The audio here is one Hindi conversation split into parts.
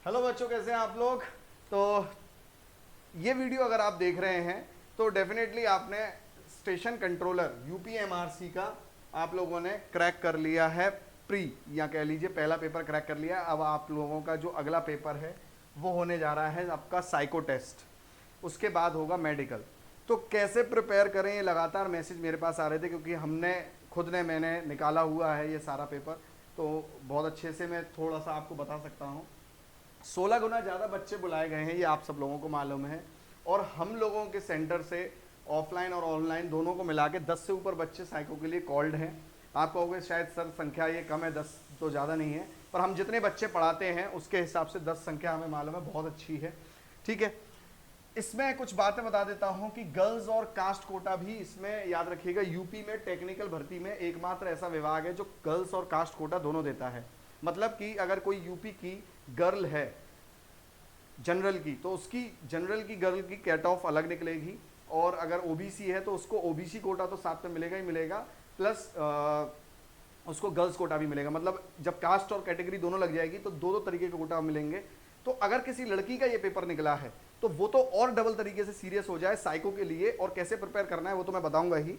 हेलो बच्चों, कैसे हैं आप लोग। तो ये वीडियो अगर आप देख रहे हैं तो डेफिनेटली आपने स्टेशन कंट्रोलर यूपीएमआरसी का आप लोगों ने क्रैक कर लिया है। प्री या कह लीजिए पहला पेपर क्रैक कर लिया है। अब आप लोगों का जो अगला पेपर है वो होने जा रहा है आपका साइको टेस्ट, उसके बाद होगा मेडिकल। तो कैसे प्रिपेयर करें, ये लगातार मैसेज मेरे पास आ रहे थे क्योंकि मैंने निकाला हुआ है ये सारा पेपर। तो बहुत अच्छे से मैं थोड़ा सा आपको बता सकता हूँ। 16 गुना ज़्यादा बच्चे बुलाए गए हैं, ये आप सब लोगों को मालूम है। और हम लोगों के सेंटर से ऑफलाइन और ऑनलाइन दोनों को मिला के 10 से ऊपर बच्चे साइको के लिए कॉल्ड हैं। आप कहोगे शायद सर संख्या ये कम है, 10 तो ज़्यादा नहीं है, पर हम जितने बच्चे पढ़ाते हैं उसके हिसाब से 10 संख्या हमें मालूम है बहुत अच्छी है। ठीक है, इसमें कुछ बातें बता देता हूं कि गर्ल्स और कास्ट कोटा भी इसमें याद रखिएगा। यूपी में टेक्निकल भर्ती में एकमात्र ऐसा विभाग है जो गर्ल्स और कास्ट कोटा दोनों देता है। मतलब कि अगर कोई यूपी की गर्ल है जनरल की, तो उसकी जनरल की गर्ल की कैट ऑफ अलग निकलेगी, और अगर ओबीसी है तो उसको ओबीसी कोटा तो साथ में मिलेगा ही मिलेगा, प्लस उसको गर्ल्स कोटा भी मिलेगा। मतलब जब कास्ट और कैटेगरी दोनों लग जाएगी तो दो दो तरीके के कोटा मिलेंगे। तो अगर किसी लड़की का ये पेपर निकला है तो वो तो और डबल तरीके से सीरियस हो जाए साइको के लिए, और कैसे प्रिपेयर करना है वो तो मैं बताऊंगा ही।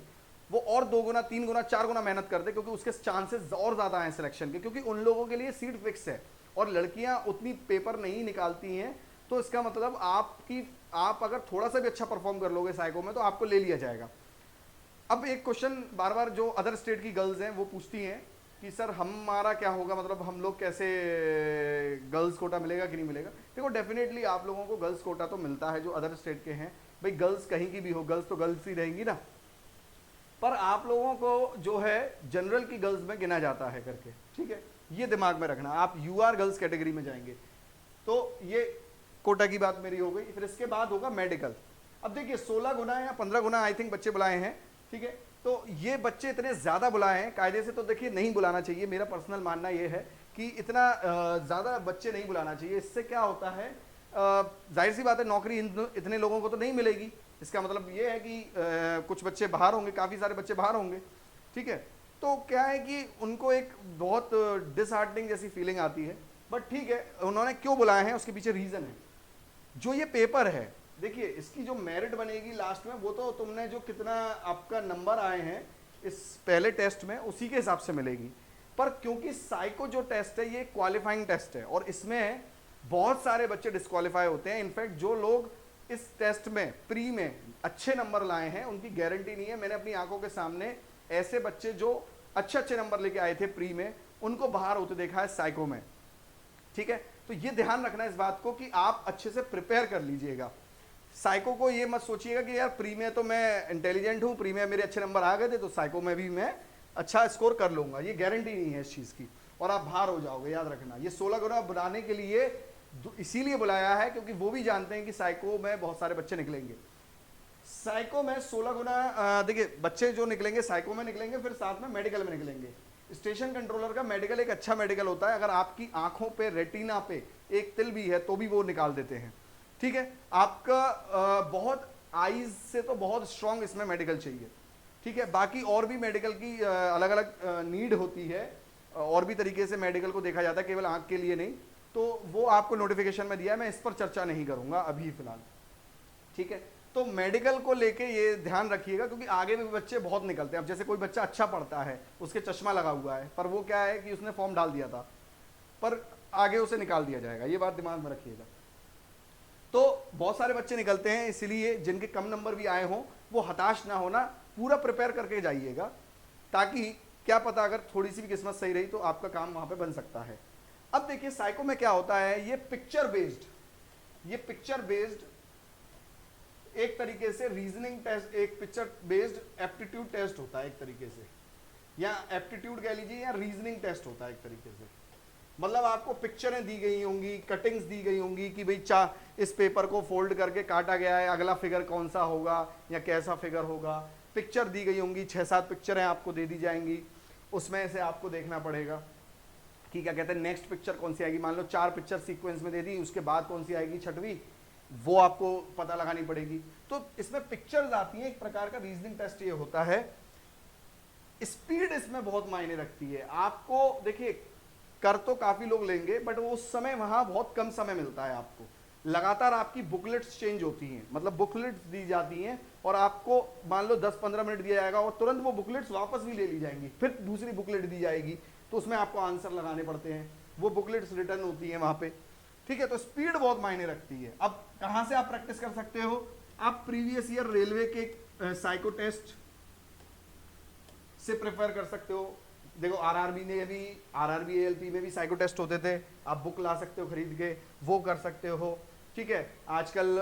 वो और 2 गुना 3 गुना 4 गुना मेहनत कर दे, क्योंकि उसके चांसेस और ज्यादा हैं सिलेक्शन के, क्योंकि उन लोगों के लिए सीट फिक्स है और लड़कियां उतनी पेपर नहीं निकालती हैं। तो इसका मतलब आप अगर थोड़ा सा भी अच्छा परफॉर्म कर लोगे साइको में तो आपको ले लिया जाएगा। अब एक क्वेश्चन बार बार जो अदर स्टेट की गर्ल्स हैं वो पूछती हैं कि सर हमारा क्या होगा, मतलब हम लोग कैसे, गर्ल्स कोटा मिलेगा कि नहीं मिलेगा। देखो डेफिनेटली आप लोगों को गर्ल्स कोटा तो मिलता है जो अदर स्टेट के हैं। भाई गर्ल्स कहीं की भी हो, गर्ल्स तो गर्ल्स ही रहेंगी ना। पर आप लोगों को जो है जनरल की गर्ल्स में गिना जाता है करके, ठीक है, ये दिमाग में रखना। आप यूआर गर्ल्स कैटेगरी में जाएंगे। तो ये कोटा की बात मेरी हो गई। फिर इसके बाद होगा मेडिकल। अब देखिए 16 गुना या 15 गुना आई थिंक बच्चे बुलाए हैं, ठीक है। तो ये बच्चे इतने ज्यादा बुलाए हैं, कायदे से तो देखिए नहीं बुलाना चाहिए। मेरा पर्सनल मानना ये है कि इतना ज्यादा बच्चे नहीं बुलाना चाहिए। इससे क्या होता है, जाहिर सी बात है नौकरी इतने लोगों को तो नहीं मिलेगी। इसका मतलब ये है कि कुछ बच्चे बाहर होंगे, काफी सारे बच्चे बाहर होंगे, ठीक है। तो क्या है कि उनको एक बहुत डिसहार्टनिंग जैसी फीलिंग आती है। बट ठीक है, उन्होंने क्यों बुलाए हैं उसके पीछे रीजन है। जो ये पेपर है, देखिए इसकी जो मेरिट बनेगी लास्ट में, वो तो तुमने जो कितना आपका नंबर आए हैं इस पहले टेस्ट में उसी के हिसाब से मिलेगी। पर क्योंकि साइको जो टेस्ट है ये क्वालिफाइंग टेस्ट है और इसमें बहुत सारे बच्चे डिस्क्वालीफाई होते हैं। इनफैक्ट जो लोग इस टेस्ट में प्री में अच्छे नंबर लाए हैं उनकी गारंटी नहीं है। मैंने अपनी आंखों के सामने ऐसे बच्चे जो अच्छे अच्छे नंबर लेके आए थे प्री में, उनको बाहर होते देखा है साइको में, ठीक है। तो ये ध्यान रखना इस बात को कि आप अच्छे से प्रिपेयर कर लीजिएगा। साइको को ये मत सोचिएगा कि यार प्री में तो मैं इंटेलिजेंट हूं, प्री में मेरे अच्छे नंबर आ गए थे तो साइको में भी मैं अच्छा स्कोर कर लूंगा। ये गारंटी नहीं है इस चीज की, और आप बाहर हो जाओगे। याद रखना, ये 16 गुना बनाने के लिए इसीलिए बुलाया है क्योंकि वो भी जानते हैं कि साइको में बहुत सारे बच्चे निकलेंगे। साइको में 16 गुना देखिए बच्चे जो निकलेंगे साइको में निकलेंगे, फिर साथ में मेडिकल में निकलेंगे। स्टेशन कंट्रोलर का मेडिकल एक अच्छा मेडिकल होता है। अगर आपकी आंखों पे, रेटिना पे एक तिल भी है तो भी वो निकाल देते हैं, ठीक है। आपका बहुत आईज से तो बहुत स्ट्रांग इसमें मेडिकल चाहिए, ठीक है। बाकी और भी मेडिकल की अलग अलग नीड होती है, और भी तरीके से मेडिकल को देखा जाता है, केवल आंख के लिए नहीं। तो वो आपको नोटिफिकेशन में दिया है, मैं इस पर चर्चा नहीं करूंगा अभी फिलहाल, ठीक है। तो मेडिकल को लेके ये ध्यान रखिएगा क्योंकि आगे भी बच्चे बहुत निकलते हैं। अब जैसे कोई बच्चा अच्छा पढ़ता है, उसके चश्मा लगा हुआ है, पर वो क्या है कि उसने फॉर्म डाल दिया था, पर आगे उसे निकाल दिया जाएगा। ये बात दिमाग में रखिएगा। तो बहुत सारे बच्चे निकलते हैं, इसलिए जिनके कम नंबर भी आए हों वो हताश ना होना, पूरा प्रिपेयर करके जाइएगा, ताकि क्या पता अगर थोड़ी सी भी किस्मत सही रही तो आपका काम वहां पे बन सकता है। अब देखिए साइको में क्या होता है, ये पिक्चर बेस्ड एक तरीके से रीजनिंग टेस्ट, एक पिक्चर बेस्ड एप्टीट्यूड टेस्ट होता है एक तरीके से, या एप्टीट्यूड कह लीजिए, या रीजनिंग टेस्ट होता है एक तरीके से। मतलब आपको पिक्चरें दी गई होंगी, कटिंग्स दी गई होंगी कि भाई इस पेपर को फोल्ड करके काटा गया है, अगला फिगर कौन सा होगा या कैसा फिगर होगा। पिक्चर दी गई होंगी, 6-7 पिक्चरें आपको दे दी जाएंगी, उसमें से आपको देखना पड़ेगा कि क्या कहते हैं नेक्स्ट पिक्चर कौन सी आएगी। मान लो 4 पिक्चर सीक्वेंस में दे दी, उसके बाद कौन सी आएगी छठवीं, वो आपको पता लगानी पड़ेगी। तो इसमें पिक्चर्स आती हैं, एक प्रकार का रीजनिंग टेस्ट ये होता है। स्पीड इसमें बहुत मायने रखती है। आपको देखिए कर तो काफी लोग लेंगे, बट वो उस समय वहां बहुत कम समय मिलता है आपको। लगातार आपकी बुकलेट्स चेंज होती हैं, मतलब बुकलेट्स दी जाती हैं और आपको मान लो 10-15 मिनट दिया जाएगा और तुरंत वो बुकलेट्स वापस भी ले ली जाएंगी, फिर दूसरी बुकलेट दी जाएगी, तो उसमें आपको आंसर लगाने पड़ते हैं, वो बुकलेट्स रिटर्न होती हैं वहां पे। ठीक है, तो स्पीड बहुत मायने रखती है। अब कहां से आप प्रैक्टिस कर सकते हो? आप प्रीवियस ईयर रेलवे के साइको टेस्ट से प्रेफर कर सकते हो। देखो आरआरबी ने भी, आरआरबी एएलपी में भी साइको टेस्ट होते थे, आप बुक ला सकते हो खरीद के, वो कर सकते हो। ठीक है, आजकल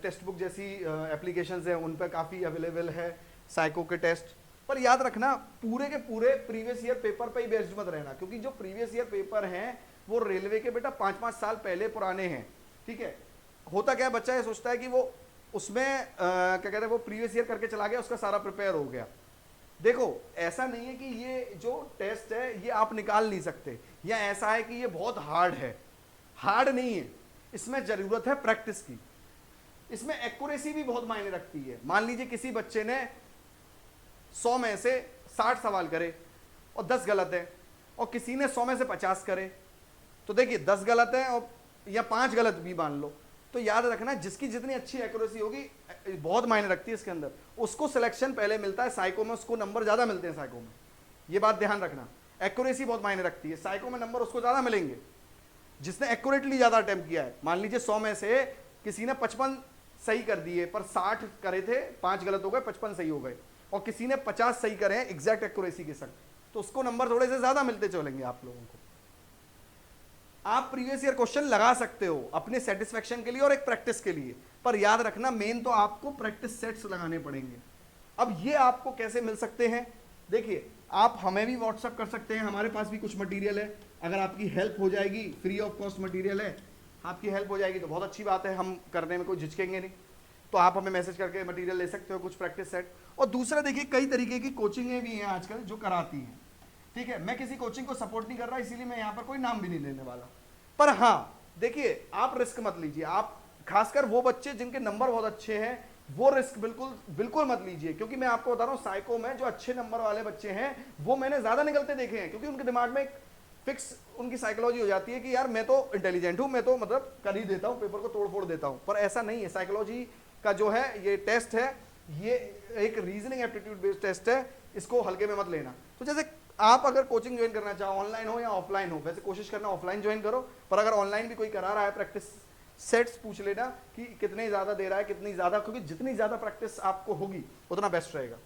टेक्स्ट बुक जैसी एप्लीकेशंस हैं, उन पर काफ़ी अवेलेबल है साइको के टेस्ट। पर याद रखना पूरे के पूरे प्रीवियस ईयर पेपर पे ही बेस्ड मत रहना, क्योंकि जो प्रीवियस ईयर पेपर हैं वो रेलवे के बेटा 5-5 साल पहले पुराने हैं। ठीक है, होता क्या है, बच्चा ये सोचता है कि वो उसमें क्या कहते हैं, वो प्रीवियस ईयर करके चला गया, उसका सारा प्रिपेयर हो गया। देखो ऐसा नहीं है कि ये जो टेस्ट है ये आप निकाल नहीं सकते, या ऐसा है कि ये बहुत हार्ड है, हार्ड नहीं है, इसमें जरूरत है प्रैक्टिस की। इसमें एक्यूरेसी भी बहुत मायने रखती है। मान लीजिए किसी बच्चे ने 100 में से 60 सवाल करे और 10 गलत है, और किसी ने 100 में से 50 करे, तो देखिए 10 गलत है और या 5 गलत भी मान लो, तो याद रखना जिसकी जितनी अच्छी एक्यूरेसी होगी बहुत मायने रखती है इसके अंदर, उसको सिलेक्शन पहले मिलता है। साइको में उसको नंबर ज्यादा मिलते हैं, साइको में ये बात ध्यान रखना, एक्यूरेसी बहुत मायने रखती है। साइको में नंबर उसको ज्यादा मिलेंगे जिसने एक्यूरेटली ज्यादा अटेम्प्ट किया है। मान लीजिए 100 में से किसी ने 55 सही कर दिए, पर 60 करे थे, 5 गलत हो गए, 55 सही हो गए, और किसी ने 50 सही करे हैं एग्जैक्ट एक्यूरेसी के साथ, तो उसको नंबर थोड़े से ज्यादा मिलते चलेंगे आप लोगों को। आप प्रीवियस ईयर क्वेश्चन लगा सकते हो अपने सेटिस्फेक्शन के लिए और एक प्रैक्टिस के लिए, पर याद रखना मेन तो आपको प्रैक्टिस सेट्स लगाने पड़ेंगे। अब ये आपको कैसे मिल सकते हैं? देखिए आप हमें भी व्हाट्सअप कर सकते हैं, हमारे पास भी कुछ मटेरियल है, अगर आपकी हेल्प हो जाएगी, फ्री ऑफ कॉस्ट मटेरियल है, आपकी हेल्प हो जाएगी तो बहुत अच्छी बात है, हम करने में कोई झिझकेंगे नहीं। तो आप हमें मैसेज करके मटेरियल ले सकते हो, कुछ प्रैक्टिस सेट। और दूसरा देखिए कई तरीके की कोचिंगें भी हैं आजकल जो कराती हैं। ठीक है, मैं किसी कोचिंग को सपोर्ट नहीं कर रहा, इसीलिए मैं यहाँ पर कोई नाम भी नहीं लेने वाला, पर हाँ देखिए आप रिस्क मत लीजिए। आप खासकर वो बच्चे जिनके नंबर बहुत अच्छे हैं वो रिस्क बिल्कुल मत लीजिए, क्योंकि मैं आपको बता रहा हूँ साइको में जो अच्छे नंबर वाले बच्चे हैं वो मैंने ज्यादा निकलते देखे हैं, क्योंकि उनके दिमाग में एक फिक्स उनकी साइकोलॉजी हो जाती है कि यार मैं तो इंटेलिजेंट हूं, मैं तो मतलब कर ही देता हूं, पेपर को तोड़ फोड़ देता हूं। पर ऐसा नहीं है, साइकोलॉजी का जो है ये टेस्ट है, ये एक रीजनिंग एप्टीट्यूड बेस्ड टेस्ट है, इसको हल्के में मत लेना। तो जैसे आप अगर कोचिंग ज्वाइन करना चाहो, ऑनलाइन हो या ऑफलाइन हो, वैसे कोशिश करना ऑफलाइन ज्वाइन करो, पर अगर ऑनलाइन भी कोई करा रहा है प्रैक्टिस सेट्स पूछ लेना कि कितने ज्यादा दे रहा है, कितनी ज्यादा, क्योंकि जितनी ज्यादा प्रैक्टिस आपको होगी उतना बेस्ट रहेगा।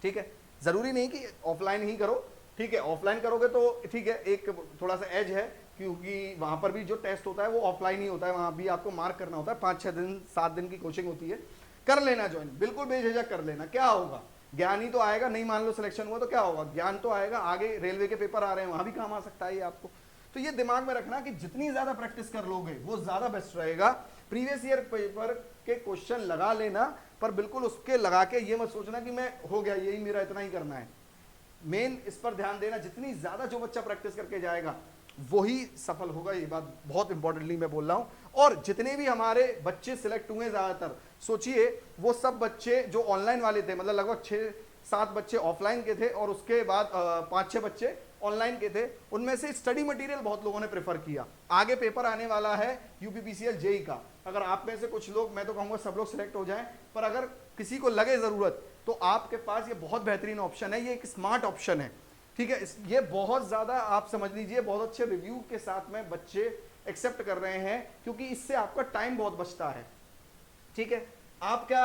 ठीक है, जरूरी नहीं कि ऑफलाइन ही करो, ठीक है, ऑफलाइन करोगे तो ठीक है, एक थोड़ा सा एज है, क्योंकि वहां पर भी जो टेस्ट होता है वो ऑफलाइन ही होता है, वहां भी आपको मार्क करना होता है, 5-6 दिन 7 दिन की कोचिंग होती है। कर लेना ज्वाइन, बिल्कुल बेझिझक कर लेना, क्या होगा, ज्ञान ही तो आएगा। नहीं मान लो सिलेक्शन हुआ तो क्या होगा, ज्ञान तो आएगा, आगे रेलवे के पेपर आ रहे हैं वहां भी काम आ सकता है ये आपको। तो ये दिमाग में रखना कि जितनी ज्यादा प्रैक्टिस कर लोगे वो ज्यादा बेस्ट रहेगा। प्रीवियस ईयर पेपर के क्वेश्चन लगा लेना, पर बिल्कुल उसके लगा के ये मत सोचना कि मैं हो गया, यही मेरा इतना ही करना है। मेन इस पर ध्यान देना, जितनी ज्यादा जो बच्चा प्रैक्टिस करके जाएगा वही सफल होगा, ये बात बहुत इंपॉर्टेंटली मैं बोल रहा हूं। और जितने भी हमारे बच्चे सिलेक्ट हुए ज्यादातर, सोचिए वो सब बच्चे जो ऑनलाइन वाले थे, मतलब लगभग 6-7 बच्चे ऑफलाइन के थे और उसके बाद 5-6 बच्चे ऑनलाइन के थे। उनमें से स्टडी मटेरियल बहुत लोगों ने प्रेफर किया। आगे पेपर आने वाला है यूपीपीसीएल जेई का, अगर आप में से कुछ लोग, मैं तो कहूंगा सब लोग सिलेक्ट हो जाएं, पर अगर किसी को लगे जरूरत तो आपके पास ये बहुत बेहतरीन ऑप्शन है, ये एक स्मार्ट ऑप्शन है। ठीक है, ये बहुत ज्यादा आप समझ लीजिए बहुत अच्छे रिव्यू के साथ में बच्चे एक्सेप्ट कर रहे हैं, क्योंकि इससे आपका टाइम बहुत बचता है। ठीक है, आप क्या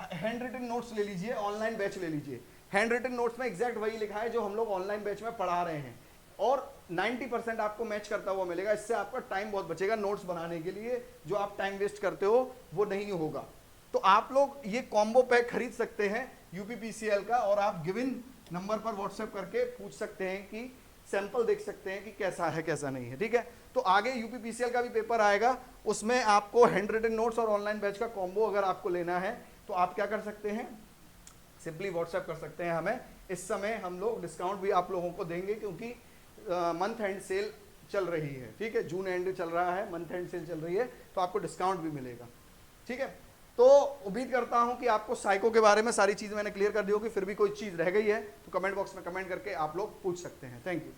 हैंड रिटन नोट्स ले लीजिए, ऑनलाइन बैच ले लीजिए, हैंड रिटन नोट्स में एग्जैक्ट वही लिखा है जो हम लोग ऑनलाइन बैच में पढ़ा रहे हैं, और 90% आपको मैच करता हुआ मिलेगा। इससे आपका टाइम बहुत बचेगा, नोट्स बनाने के लिए जो आप टाइम वेस्ट करते हो वो नहीं होगा। तो आप लोग ये कॉम्बो पैक खरीद सकते हैं यूपीपीसीएल का, और आप गिवन नंबर पर व्हाट्सएप करके पूछ सकते हैं कि सैंपल देख सकते हैं कि कैसा है कैसा नहीं है। ठीक है, तो आगे यूपीपीसीएल का भी पेपर आएगा, उसमें आपको हैंड रिटन नोट्स और ऑनलाइन बैच का कॉम्बो अगर आपको लेना है तो आप क्या कर सकते हैं, सिंपली व्हाट्सएप कर सकते हैं हमें। इस समय हम लोग डिस्काउंट भी आप लोगों को देंगे, क्योंकि मंथ एंड सेल चल रही है। ठीक है, जून एंड चल रहा है, मंथ एंड सेल चल रही है, तो आपको डिस्काउंट भी मिलेगा। ठीक है, तो उम्मीद करता हूं कि आपको साइको के बारे में सारी चीज मैंने क्लियर कर दी होगी। फिर भी कोई चीज रह गई है तो कमेंट बॉक्स में कमेंट करके आप लोग पूछ सकते हैं। Thank you.